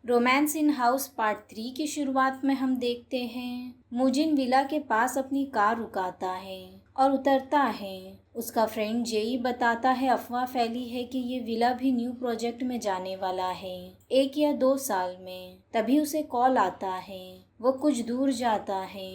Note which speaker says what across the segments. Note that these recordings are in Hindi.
Speaker 1: रोमांस इन हाउस पार्ट 3 की शुरुआत में हम देखते हैं मुजिन विला के पास अपनी कार रुकाता है और उतरता है। उसका फ्रेंड जेई बताता है अफवाह फैली है कि ये विला भी न्यू प्रोजेक्ट में जाने वाला है 1 या 2 साल में। तभी उसे कॉल आता है, वो कुछ दूर जाता है।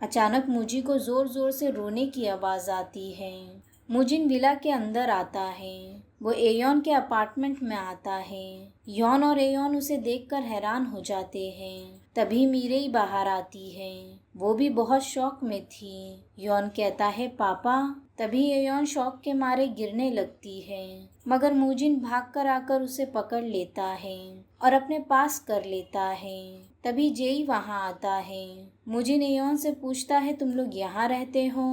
Speaker 1: अचानक मुजी को जोर जोर से रोने की आवाज़ आती है। मुजिन विला के अंदर आता है। वो एयोन के अपार्टमेंट में आता है। यॉन और एयोन उसे देखकर हैरान हो जाते हैं। तभी मीरेई बाहर आती है। वो भी बहुत शौक में थी। यॉन कहता है पापा। तभी एयोन शौक के मारे गिरने लगती है, मगर मुजिन भागकर आकर उसे पकड़ लेता है और अपने पास कर लेता है। तभी जेई वहां आता है। मुजिन एयोन से पूछता है तुम लोग यहाँ रहते हो?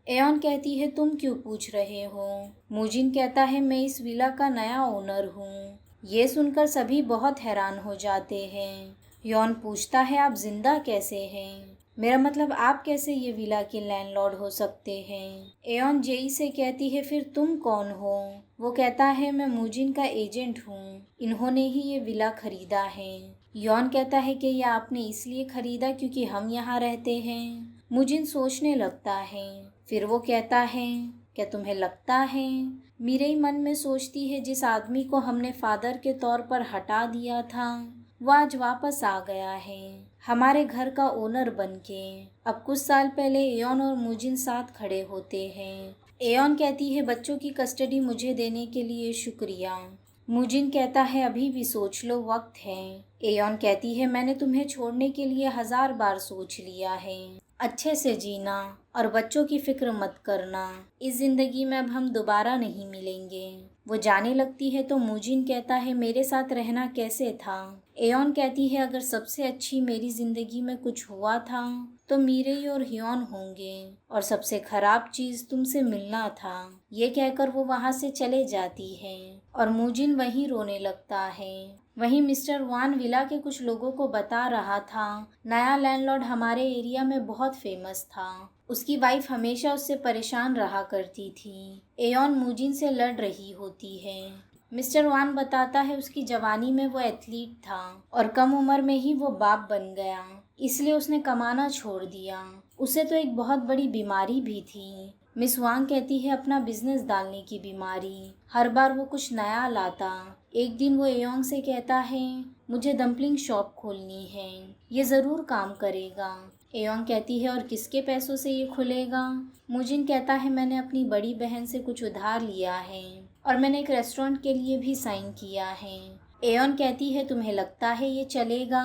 Speaker 1: एयोन कहती है तुम क्यों पूछ रहे हो? मुजिन कहता है मैं इस विला का नया ओनर हूँ। ये सुनकर सभी बहुत हैरान हो जाते हैं। यॉन पूछता है आप जिंदा कैसे हैं? मेरा मतलब आप कैसे ये विला के लैंडलॉर्ड हो सकते हैं? एयोन जेई से कहती है फिर तुम कौन हो? वो कहता है मैं मुजिन का एजेंट हूँ, इन्होंने ही ये विला खरीदा है। यॉन कहता है कि ये आपने इसलिए खरीदा क्योंकि हम यहाँ रहते हैं। मुजिन सोचने लगता है, फिर वो कहता है क्या तुम्हें लगता है? मीरेई मन में सोचती है जिस आदमी को हमने फादर के तौर पर हटा दिया था वो आज वापस आ गया है हमारे घर का ओनर बनके। अब कुछ साल पहले एयोन और मुजिन साथ खड़े होते हैं। एयोन कहती है बच्चों की कस्टडी मुझे देने के लिए शुक्रिया। मुजिन कहता है अभी भी सोच लो, वक्त है। एयोन कहती है मैंने तुम्हें छोड़ने के लिए 1000 बार सोच लिया है। अच्छे से जीना और बच्चों की फिक्र मत करना। इस जिंदगी में अब हम दोबारा नहीं मिलेंगे। वो जाने लगती है तो मुजिन कहता है मेरे साथ रहना कैसे था? एयोन कहती है अगर सबसे अच्छी मेरी जिंदगी में कुछ हुआ था तो मीरेई और हियोन होंगे और सबसे खराब चीज तुमसे मिलना था। ये कहकर वो वहां से चले जाती है और मुजिन वहीं रोने लगता है। वहीं मिस्टर वान विला के कुछ लोगों को बता रहा था नया लैंडलॉर्ड हमारे एरिया में बहुत फेमस था। उसकी वाइफ हमेशा उससे परेशान रहा करती थी। एयोन मुजिन से लड़ रही होती है। मिस्टर वान बताता है उसकी जवानी में वो एथलीट था और कम उम्र में ही वो बाप बन गया, इसलिए उसने कमाना छोड़ दिया। उसे तो एक बहुत बड़ी बीमारी भी थी। मिस वांग कहती है अपना बिजनेस डालने की बीमारी। हर बार वो कुछ नया लाता। एक दिन वो एयोंग से कहता है मुझे डम्पलिंग शॉप खोलनी है, ये ज़रूर काम करेगा। एयोंग कहती है और किसके पैसों से ये खुलेगा? मुजिन कहता है मैंने अपनी बड़ी बहन से कुछ उधार लिया है और मैंने एक रेस्टोरेंट के लिए भी साइन किया है। एयोन कहती है तुम्हें लगता है ये चलेगा?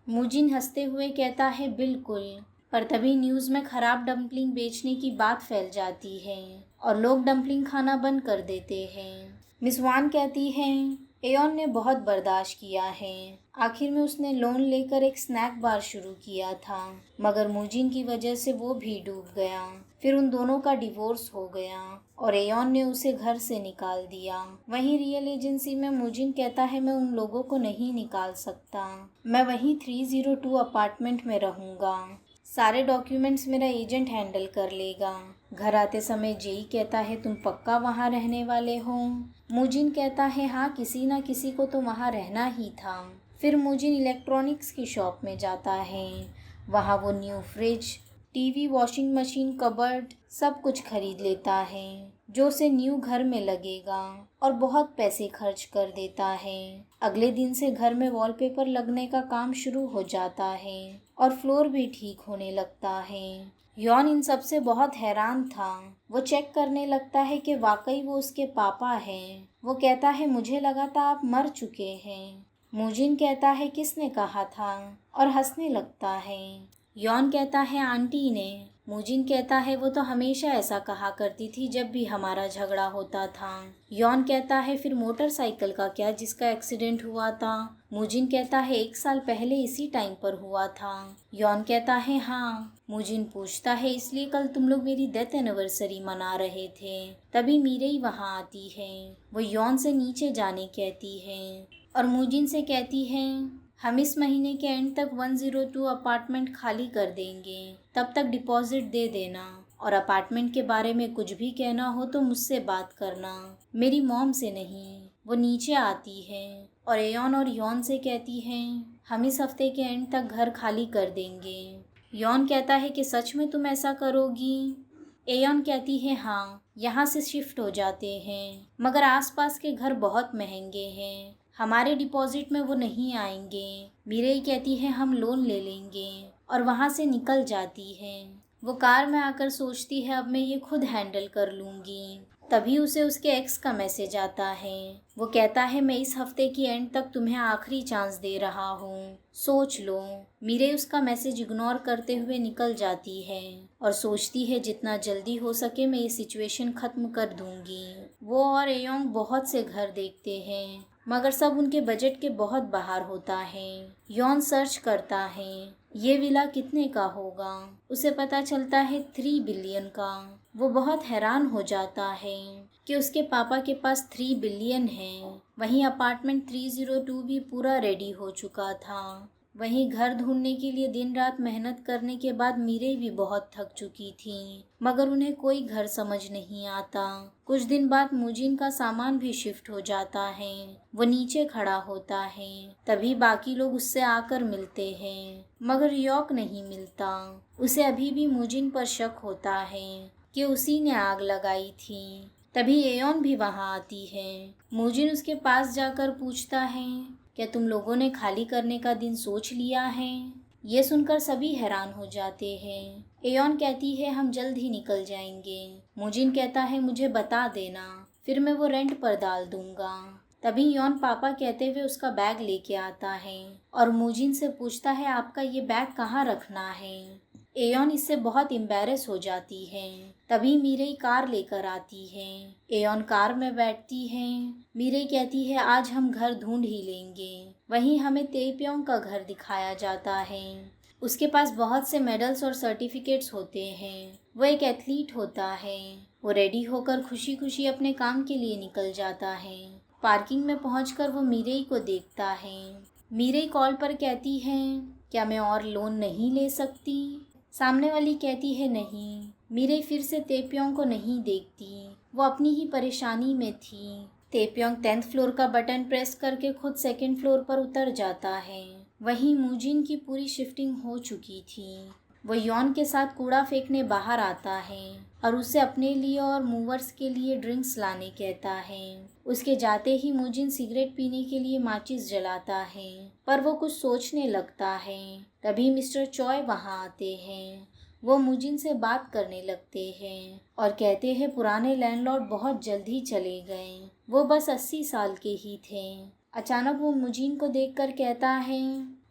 Speaker 1: मुजिन हंसते हुए कहता है बिल्कुल। पर तभी न्यूज़ में खराब डम्पलिंग बेचने की बात फैल जाती है और लोग डम्पलिंग खाना बंद कर देते हैं। मिस वान कहती हैं एयोन ने बहुत बर्दाश्त किया है। आखिर में उसने लोन लेकर एक स्नैक बार शुरू किया था, मगर मुजिन की वजह से वो भी डूब गया। फिर उन दोनों का डिवोर्स हो गया और एयोन ने उसे घर से निकाल दिया। वहीं रियल एजेंसी में मुजिन कहता है मैं उन लोगों को नहीं निकाल सकता, मैं वहीं 302 अपार्टमेंट में रहूँगा। सारे डॉक्यूमेंट्स मेरा एजेंट हैंडल कर लेगा। घर आते समय जेई कहता है तुम पक्का वहाँ रहने वाले हो? मुजिन कहता है हाँ, किसी ना किसी को तो वहाँ रहना ही था। फिर मुजिन इलेक्ट्रॉनिक्स की शॉप में जाता है। वहाँ वो new fridge, TV, washing machine, cupboard सब कुछ खरीद लेता है जो उसे न्यू घर में लगेगा और बहुत पैसे खर्च कर देता है। अगले दिन से घर में वॉलपेपर लगने का काम शुरू हो जाता है और फ्लोर भी ठीक होने लगता है। यॉन इन सब से बहुत हैरान था। वो चेक करने लगता है कि वाकई वो उसके पापा हैं। वो कहता है मुझे लगा था आप मर चुके हैं। मुजिन कहता है किसने कहा था और हंसने लगता है। यॉन कहता है आंटी ने। मुजिन कहता है वो तो हमेशा ऐसा कहा करती थी जब भी हमारा झगड़ा होता था। यॉन कहता है फिर मोटरसाइकिल का क्या जिसका एक्सीडेंट हुआ था? मुजिन कहता है 1 साल पहले इसी टाइम पर हुआ था। यॉन कहता है हाँ। मुजिन पूछता है इसलिए कल तुम लोग मेरी डेथ एनिवर्सरी मना रहे थे? तभी मीरेई वहाँ आती है। वो यॉन से नीचे जाने कहती है और मुजिन से कहती है हम इस महीने के एंड तक 102 अपार्टमेंट खाली कर देंगे, तब तक डिपॉजिट दे देना और अपार्टमेंट के बारे में कुछ भी कहना हो तो मुझसे बात करना, मेरी मॉम से नहीं। वो नीचे आती है और एयॉन और यॉन से कहती है हम इस हफ्ते के एंड तक घर खाली कर देंगे। यॉन कहता है कि सच में तुम ऐसा करोगी? एयॉन कहती है हाँ, यहाँ से शिफ्ट हो जाते हैं, मगर आसपास के घर बहुत महंगे हैं, हमारे डिपॉजिट में वो नहीं आएंगे। मिरेई कहती है हम लोन ले लेंगे और वहाँ से निकल जाती है। वो कार में आकर सोचती है अब मैं ये खुद हैंडल कर लूँगी। तभी उसे उसके एक्स का मैसेज आता है। वो कहता है मैं इस हफ्ते की एंड तक तुम्हें आखिरी चांस दे रहा हूँ, सोच लो। मिरेई उसका मैसेज इग्नोर करते हुए निकल जाती है और सोचती है जितना जल्दी हो सके मैं ये सिचुएशन ख़त्म कर दूँगी। वो और एयोंग बहुत से घर देखते हैं, मगर सब उनके बजट के बहुत बाहर होता है। यॉन सर्च करता है ये विला कितने का होगा। उसे पता चलता है 3 बिलियन का। वो बहुत हैरान हो जाता है कि उसके पापा के पास 3 बिलियन है। वहीं अपार्टमेंट 302 भी पूरा रेडी हो चुका था। वहीं घर ढूंढने के लिए दिन रात मेहनत करने के बाद मिरेई भी बहुत थक चुकी थी, मगर उन्हें कोई घर समझ नहीं आता। कुछ दिन बाद मुजिन का सामान भी शिफ्ट हो जाता है। वो नीचे खड़ा होता है, तभी बाकी लोग उससे आकर मिलते हैं, मगर यॉक नहीं मिलता। उसे अभी भी मुजिन पर शक होता है कि उसी ने आग लगाई थी। तभी एयोन भी वहां आती है। मुजिन उसके पास जाकर पूछता है क्या तुम लोगों ने खाली करने का दिन सोच लिया है? ये सुनकर सभी हैरान हो जाते हैं। एयोन कहती है हम जल्द ही निकल जाएंगे। मुजिन कहता है मुझे बता देना, फिर मैं वो रेंट पर डाल दूंगा। तभी योन पापा कहते हुए उसका बैग लेके आता है और मुजिन से पूछता है आपका ये बैग कहाँ रखना है। एयोन इससे बहुत एम्बैरेस हो जाती है। तभी मिरेई कार लेकर आती है। एयोन कार में बैठती है। मिरेई कहती है आज हम घर ढूंढ ही लेंगे। वहीं हमें तेप्योंग का घर दिखाया जाता है। उसके पास बहुत से मेडल्स और सर्टिफिकेट्स होते हैं। वो एक एथलीट होता है। वो रेडी होकर खुशी खुशी अपने काम के लिए निकल जाता है। पार्किंग में पहुंचकर वो मिरेई को देखता है। मिरेई कॉल पर कहती है क्या मैं और लोन नहीं ले सकती? सामने वाली कहती है नहीं। मिरेई फिर से तेप्योंग को नहीं देखती, वो अपनी ही परेशानी में थी। तेप्योंग 10th फ्लोर का बटन प्रेस करके खुद 2nd फ्लोर पर उतर जाता है। वहीं मुजिन की पूरी शिफ्टिंग हो चुकी थी। वो यॉन के साथ कूड़ा फेंकने बाहर आता है और उसे अपने लिए और मूवर्स के लिए ड्रिंक्स लाने कहता है। उसके जाते ही मुजिन सिगरेट पीने के लिए माचिस जलाता है, पर वो कुछ सोचने लगता है। तभी मिस्टर चॉय वहां आते हैं। वो मुजिन से बात करने लगते हैं और कहते हैं पुराने लैंडलॉर्ड बहुत जल्द ही चले गए, वो बस 80 साल के ही थे। अचानक वो मुजिन को देखकर कहता है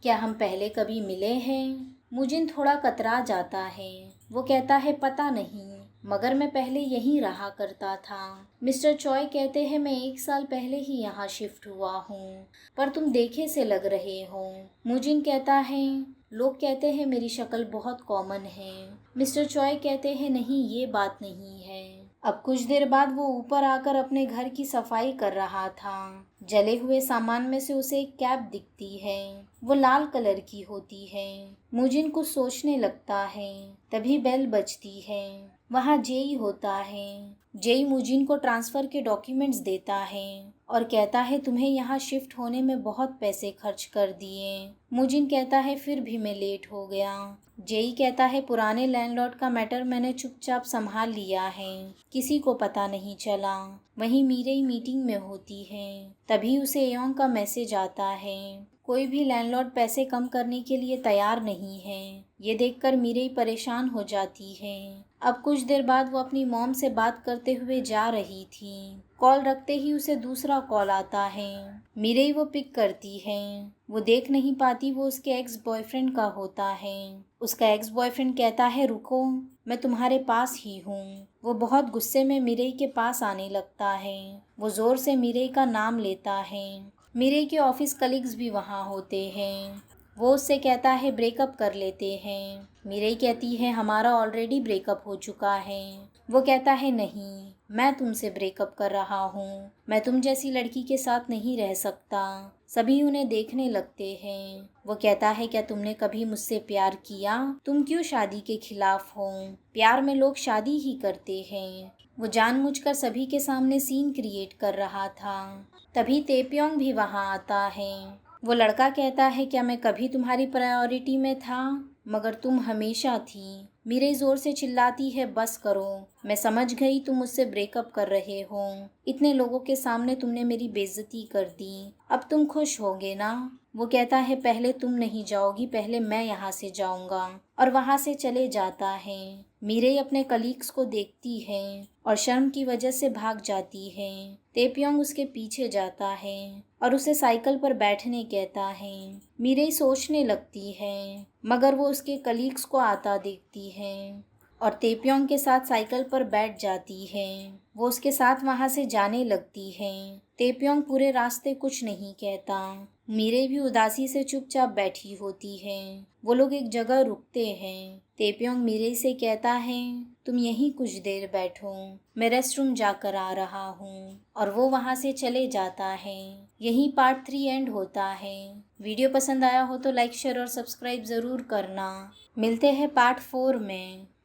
Speaker 1: क्या हम पहले कभी मिले हैं? मुजिन थोड़ा कतरा जाता है। वो कहता है पता नहीं, मगर मैं पहले यहीं रहा करता था। मिस्टर चॉय कहते हैं मैं 1 साल पहले ही यहाँ शिफ्ट हुआ हूँ, पर तुम देखे से लग रहे हो। मुजिन कहता है लोग कहते हैं मेरी शक्ल बहुत कॉमन है। मिस्टर चॉय कहते हैं नहीं, ये बात नहीं है। अब कुछ देर बाद वो ऊपर आकर अपने घर की सफाई कर रहा था। जले हुए सामान में से उसे एक कैप दिखती है। वो लाल कलर की होती है। मुजिन कुछ सोचने लगता है। तभी बेल बजती है। वहाँ जेई होता है। जेई मुजिन को ट्रांसफ़र के डॉक्यूमेंट्स देता है और कहता है तुम्हें यहाँ शिफ्ट होने में बहुत पैसे खर्च कर दिए। मुजिन कहता है फिर भी मैं लेट हो गया। जेई कहता है पुराने लैंडलॉर्ड का मैटर मैंने चुपचाप संभाल लिया है, किसी को पता नहीं चला। वहीं मिरेई मीटिंग में होती है। तभी उसे एयोंग का मैसेज आता है कोई भी लैंडलॉर्ड पैसे कम करने के लिए तैयार नहीं है। ये देखकर मिरेई परेशान हो जाती है। अब कुछ देर बाद वो अपनी मॉम से बात करते हुए जा रही थी। कॉल रखते ही उसे दूसरा कॉल आता है। मिरेई वो पिक करती है। वो देख नहीं पाती वो उसके एक्स बॉयफ्रेंड का होता है। उसका एक्स बॉयफ्रेंड कहता है रुको, मैं तुम्हारे पास ही हूँ। वो बहुत गुस्से में मिरेई के पास आने लगता है। वो जोर से मिरेई का नाम लेता है। मिरेई के ऑफिस कलीग्स भी वहाँ होते हैं। वो उससे कहता है ब्रेकअप कर लेते हैं। मिरेई कहती है हमारा ऑलरेडी ब्रेकअप हो चुका है। वो कहता है नहीं, मैं तुमसे ब्रेकअप कर रहा हूँ, मैं तुम जैसी लड़की के साथ नहीं रह सकता। सभी उन्हें देखने लगते हैं। वो कहता है क्या तुमने कभी मुझसे प्यार किया? तुम क्यों शादी के खिलाफ हो? प्यार में लोग शादी ही करते हैं। वो जानबूझकर सभी के सामने सीन क्रिएट कर रहा था। तभी तेपियोंग भी वहाँ आता है। वो लड़का कहता है, क्या मैं कभी तुम्हारी प्रायोरिटी में था? मगर तुम हमेशा थी। मीरे जोर से चिल्लाती है, बस करो, मैं समझ गई तुम मुझसे ब्रेकअप कर रहे हो। इतने लोगों के सामने तुमने मेरी बेइज्जती कर दी, अब तुम खुश होगे ना? वो कहता है, पहले तुम नहीं जाओगी, पहले मैं यहाँ से जाऊंगा। और वहाँ से चले जाता है। मीरे अपने कलीग्स को देखती है और शर्म की वजह से भाग जाती है। तेपियोंग उसके पीछे जाता है और उसे साइकिल पर बैठने कहता है। मीरे सोचने लगती है, मगर वो उसके कलीग्स को आता देखती है और तेपियोंग के साथ साइकिल पर बैठ जाती है। वो उसके साथ वहाँ से जाने लगती है। तेपियोंग पूरे रास्ते कुछ नहीं कहता। मीरे भी उदासी से चुपचाप बैठी होती है। वो लोग एक जगह रुकते हैं। तेपियोंग मीरे से कहता है, तुम यहीं कुछ देर बैठो, मैं रेस्ट रूम जाकर आ रहा हूँ। और वो वहाँ से चले जाता है। यही पार्ट 3 एंड होता है। वीडियो पसंद आया हो तो लाइक शेयर और सब्सक्राइब ज़रूर करना। मिलते हैं पार्ट 4 में।